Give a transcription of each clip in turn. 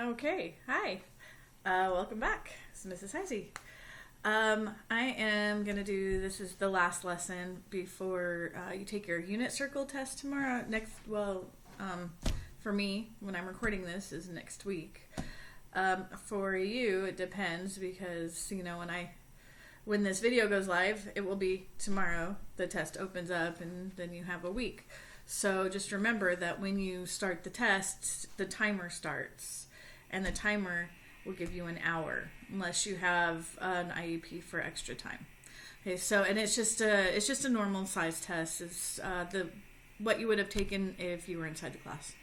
Okay, hi. Welcome back. This is Mrs. Heisey. I am going to do, this is the last lesson before you take your unit circle test tomorrow. For me, when I'm recording this, is next week. For you, it depends because, when this video goes live, it will be tomorrow. The test opens up and then you have a week. So just remember that when you start the test, the timer starts, and the timer will give you an hour unless you have an IEP for extra time. Okay, so and it's just a normal size test. It's what you would have taken if you were inside the class.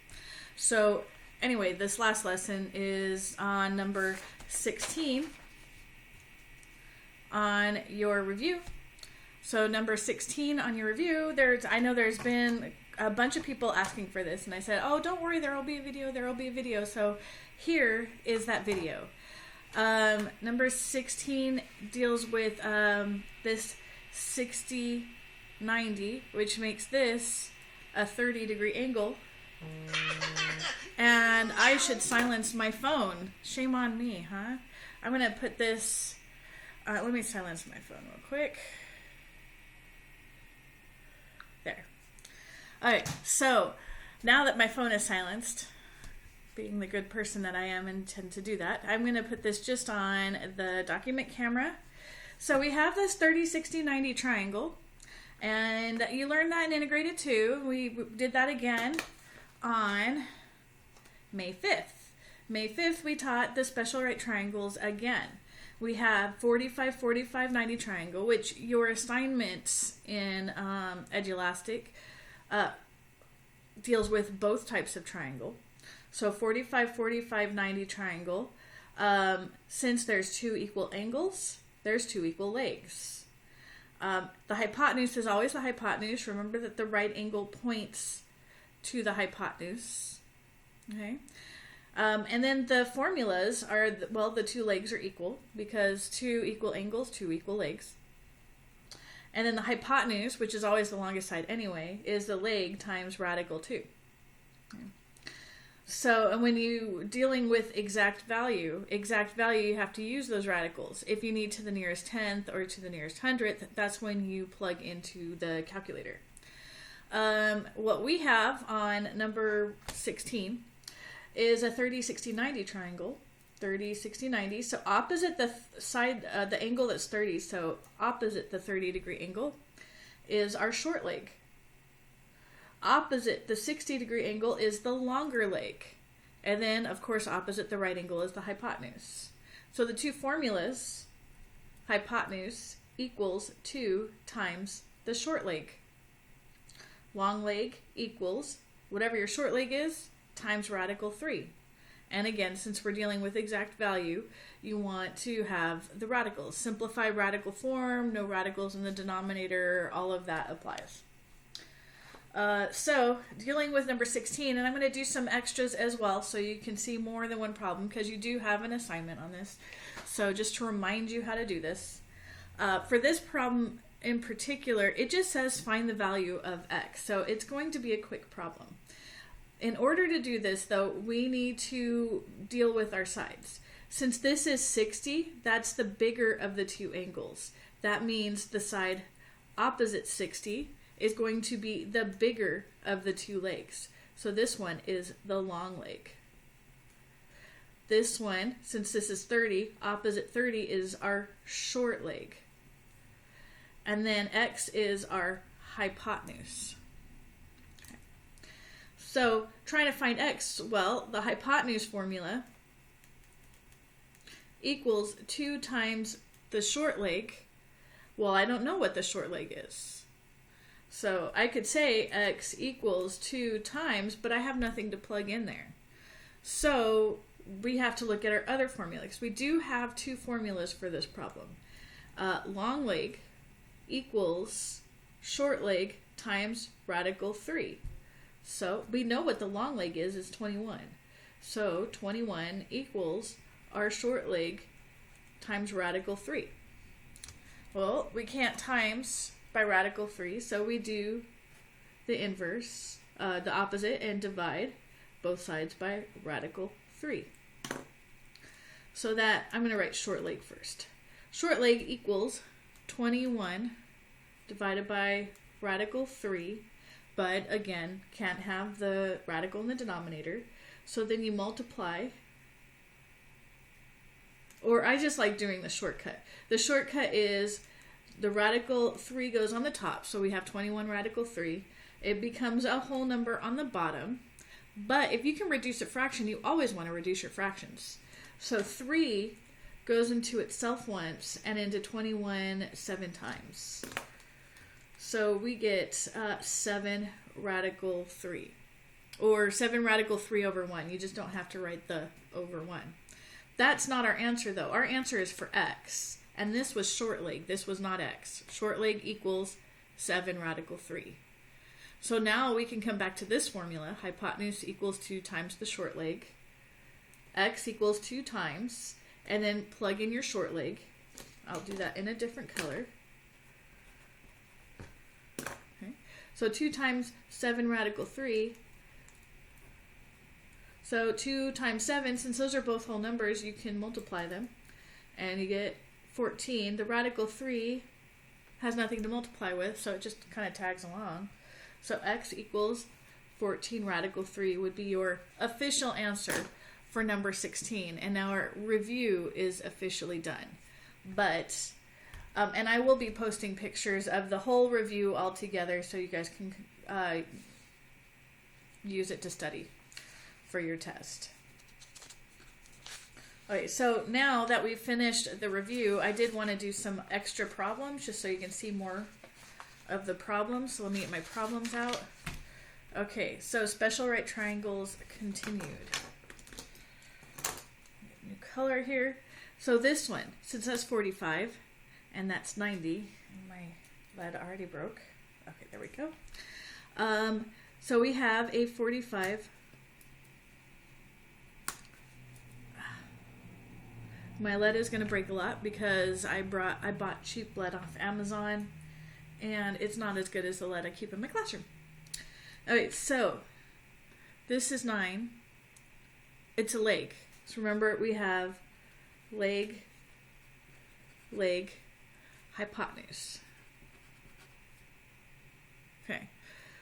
So anyway, this last lesson is on number 16 on your review. So number 16 on your review, I know there's been a bunch of people asking for this, and I said, oh, don't worry, there will be a video. So here is that video. Number 16 deals with this 60-90, which makes this a 30-degree angle. And I should silence my phone. Shame on me, huh? I'm going to put this... let me silence my phone real quick. There. Alright, so now that my phone is silenced, being the good person that I am and tend to do that, I'm going to put this just on the document camera. So we have this 30, 60, 90 triangle, and you learned that in Integrated 2. We did that again on May 5th. May 5th, we taught the special right triangles again. We have 45, 45, 90 triangle, which your assignments in Edulastic deals with both types of triangle. So 45, 45, 90 triangle, since there's two equal angles, there's two equal legs. The hypotenuse is always the hypotenuse. Remember that the right angle points to the hypotenuse. Okay. And then the formulas are, the two legs are equal because two equal angles, two equal legs. And then the hypotenuse, which is always the longest side anyway, is the leg times radical 2. Okay. So, and when you're dealing with exact value, you have to use those radicals. If you need to the nearest tenth or to the nearest hundredth, that's when you plug into the calculator. What we have on number 16 is a 30, 60, 90 triangle. 30, 60, 90. So opposite the side, the angle that's 30, so opposite the 30-degree angle is our short leg. Opposite the 60-degree angle is the longer leg. And then, of course, opposite the right angle is the hypotenuse. So the two formulas, hypotenuse equals 2 times the short leg. Long leg equals whatever your short leg is times radical 3. And again, since we're dealing with exact value, you want to have the radicals. Simplify radical form, no radicals in the denominator, all of that applies. So, dealing with number 16, and I'm going to do some extras as well so you can see more than one problem because you do have an assignment on this. So just to remind you how to do this. For this problem in particular, it just says find the value of x. So it's going to be a quick problem. In order to do this, though, we need to deal with our sides. Since this is 60, that's the bigger of the two angles. That means the side opposite 60 is going to be the bigger of the two legs. So this one is the long leg. This one, since this is 30, opposite 30 is our short leg. And then x is our hypotenuse. So, trying to find x, well, the hypotenuse formula equals 2 times the short leg. Well, I don't know what the short leg is. So, I could say x equals 2 times, but I have nothing to plug in there. So, we have to look at our other formulas. We do have two formulas for this problem. Long leg equals short leg times radical 3. So we know what the long leg is 21. So 21 equals our short leg times radical 3. Well, we can't times by radical 3, so we do the inverse, the opposite, and divide both sides by radical 3. So that, I'm going to write short leg first. Short leg equals 21 divided by radical 3, but again, can't have the radical in the denominator. So then you multiply, or I just like doing the shortcut. The shortcut is the radical 3 goes on the top, so we have 21 radical 3. It becomes a whole number on the bottom, but if you can reduce a fraction, you always want to reduce your fractions. So 3 goes into itself once and into 21 7 times. So we get 7 radical 3, or 7 radical 3 over 1. You just don't have to write the over 1. That's not our answer, though. Our answer is for x, and this was short leg. This was not x. Short leg equals 7 radical 3. So now we can come back to this formula. Hypotenuse equals 2 times the short leg. X equals 2 times, and then plug in your short leg. I'll do that in a different color. Okay. So 2 times 7 radical 3. So 2 times 7, since those are both whole numbers, you can multiply them, and you get 14. The radical 3 has nothing to multiply with, so it just kind of tags along. So x equals 14 radical 3 would be your official answer for number 16. And now our review is officially done. But, and I will be posting pictures of the whole review all together so you guys can use it to study for your test. Okay, so now that we've finished the review, I did want to do some extra problems just so you can see more of the problems. So let me get my problems out. Okay, so special right triangles continued. New color here. So this one, since that's 45 and that's 90, my lead already broke. Okay, there we go. So we have a 45. My lead is going to break a lot because I bought cheap lead off Amazon, and it's not as good as the lead I keep in my classroom. Okay, so this is 9. It's a leg. So remember, we have leg, leg, hypotenuse. Okay,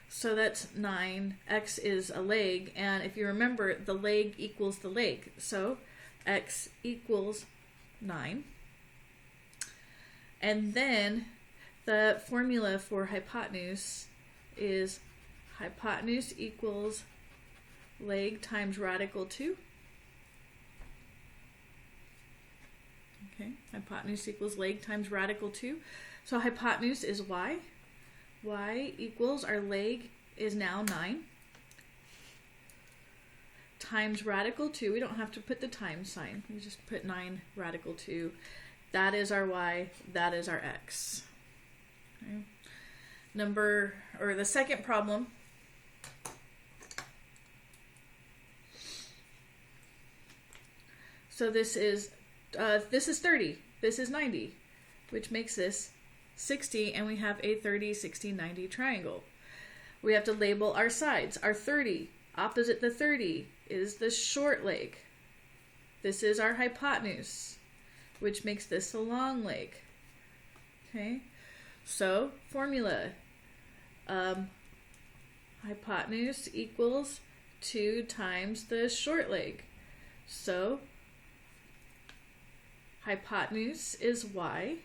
so that's 9. X is a leg, and if you remember, the leg equals the leg. So x equals 9. And then the formula for hypotenuse is hypotenuse equals leg times radical 2. Okay, hypotenuse equals leg times radical 2. So hypotenuse is y. Y equals, our leg is now 9. Times radical 2. We don't have to put the times sign. We just put 9 radical 2. That is our y. That is our x. Okay. The second problem. So this is 30. This is 90, which makes this 60, and we have a 30, 60, 90 triangle. We have to label our sides. Our 30, opposite the 30, is the short leg. This is our hypotenuse, which makes this a long leg. Okay, so formula. Hypotenuse equals 2 times the short leg. So hypotenuse is y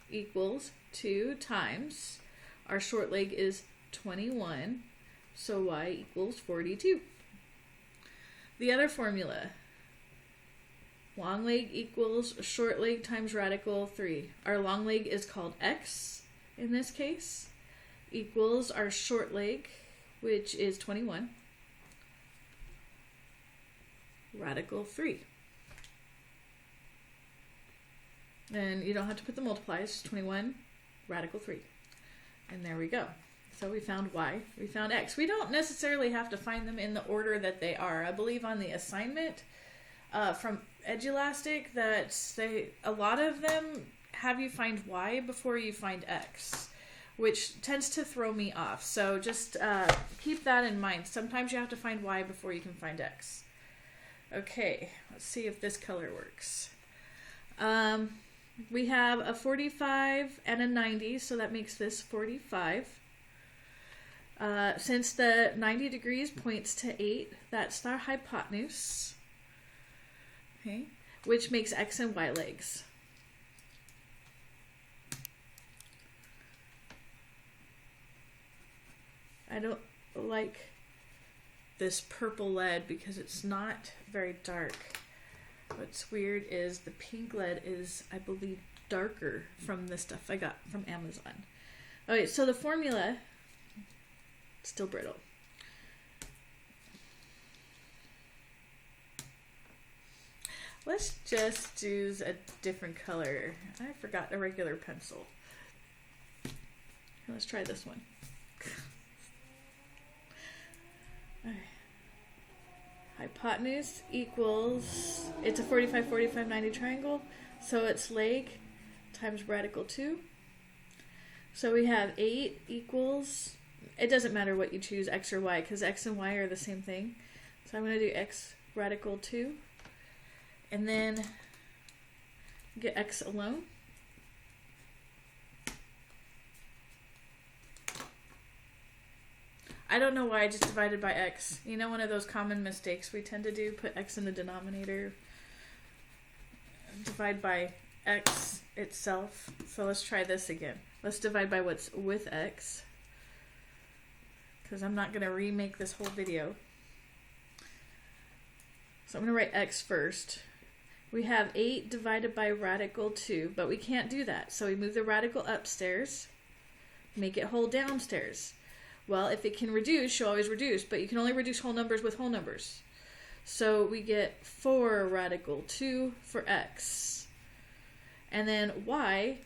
equals 2 times, our short leg is 21, so y equals 42. The other formula, long leg equals short leg times radical 3. Our long leg is called x in this case, equals our short leg, which is 21, radical 3. And you don't have to put the multiplies, 21, radical 3. And there we go. So we found y, we found x. We don't necessarily have to find them in the order that they are. I believe on the assignment from Edulastic that a lot of them have you find y before you find x, which tends to throw me off. So just keep that in mind. Sometimes you have to find y before you can find x. Okay, let's see if this color works. We have a 45 and a 90, so that makes this 45. Since the 90 degrees points to 8, that's our hypotenuse, okay, which makes X and Y legs. I don't like this purple lead because it's not very dark. What's weird is the pink lead is, I believe, darker from the stuff I got from Amazon. Okay, so the formula, still brittle. Let's just use a different color. I forgot a regular pencil. Let's try this one. Okay. Hypotenuse equals, it's a 45, 45, 90 triangle, so it's leg times radical 2. So we have 8 equals, it doesn't matter what you choose, X or Y, because X and Y are the same thing. So I'm going to do X radical 2, and then get X alone. I don't know why I just divided by X. You know, one of those common mistakes we tend to do, put X in the denominator, divide by X itself. So let's try this again. Let's divide by what's with X, because I'm not going to remake this whole video. So I'm going to write X first. We have 8 divided by radical 2, but we can't do that. So we move the radical upstairs, make it whole downstairs. Well, if it can reduce, you always reduce, but you can only reduce whole numbers with whole numbers. So we get 4 radical 2 for X. And then Y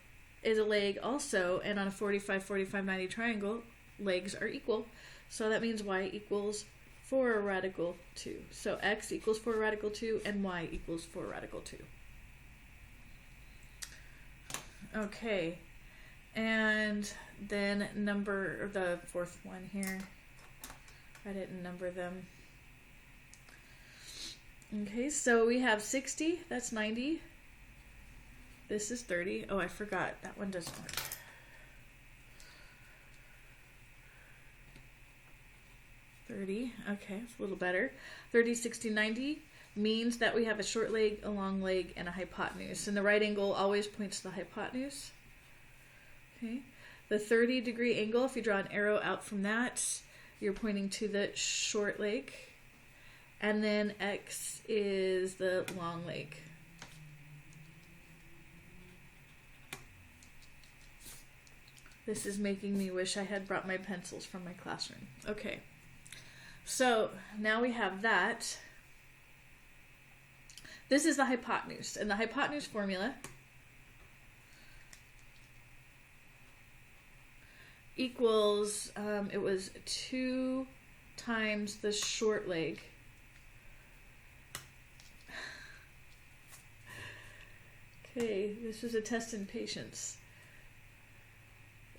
is a leg also, and on a 45, 45, 90 triangle, legs are equal. So that means Y equals 4 radical 2. So X equals 4 radical 2, and Y equals 4 radical 2. Okay. And then number the fourth one here. I didn't number them. Okay, so we have 60, that's 90. This is 30. Oh, I forgot. That one doesn't work. $30. Okay, it's a little better. 30, 60, 90 means that we have a short leg, a long leg, and a hypotenuse. And the right angle always points to the hypotenuse. Okay, the 30-degree angle, if you draw an arrow out from that, you're pointing to the short leg. And then X is the long leg. This is making me wish I had brought my pencils from my classroom. Okay, so now we have that. This is the hypotenuse, and the hypotenuse formula equals, it was 2 times the short leg. Okay, this is a test in patience.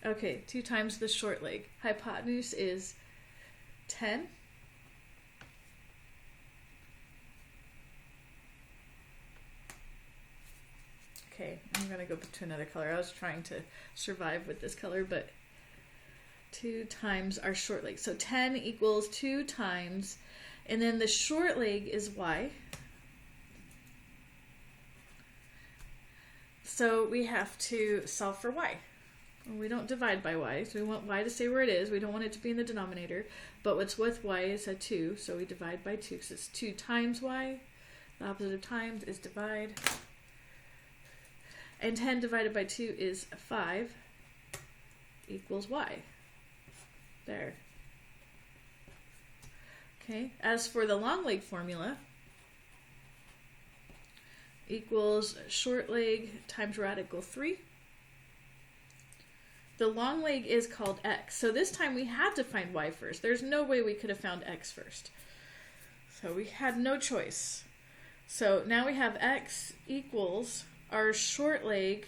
Okay, 2 times the short leg. Hypotenuse is 10. Okay, I'm going to go to another color. I was trying to survive with this color, but 2 times our short leg. So 10 equals 2 times, and then the short leg is Y. So we have to solve for Y. We don't divide by Y, so we want Y to stay where it is. We don't want it to be in the denominator, but what's with Y is a 2, so we divide by 2, because it's 2 times Y. The opposite of times is divide. And 10 divided by 2 is 5 equals Y. There. Okay, as for the long leg formula, equals short leg times radical 3. The long leg is called X. So this time we had to find Y first. There's no way we could have found X first. So we had no choice. So now we have X equals our short leg.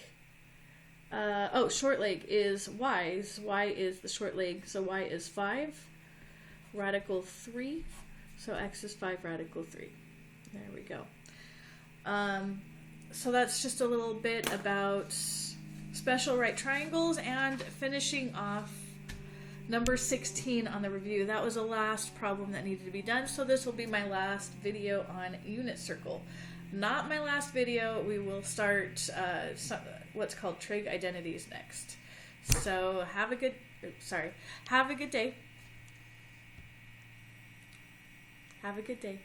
Short leg is Y's. Y is the short leg, so Y is 5 radical 3. So X is 5 radical 3. There we go. So that's just a little bit about special right triangles and finishing off number 16 on the review. That was the last problem that needed to be done, so this will be my last video on unit circle. Not my last video. We will start what's called trig identities next. So have a good day. Have a good day.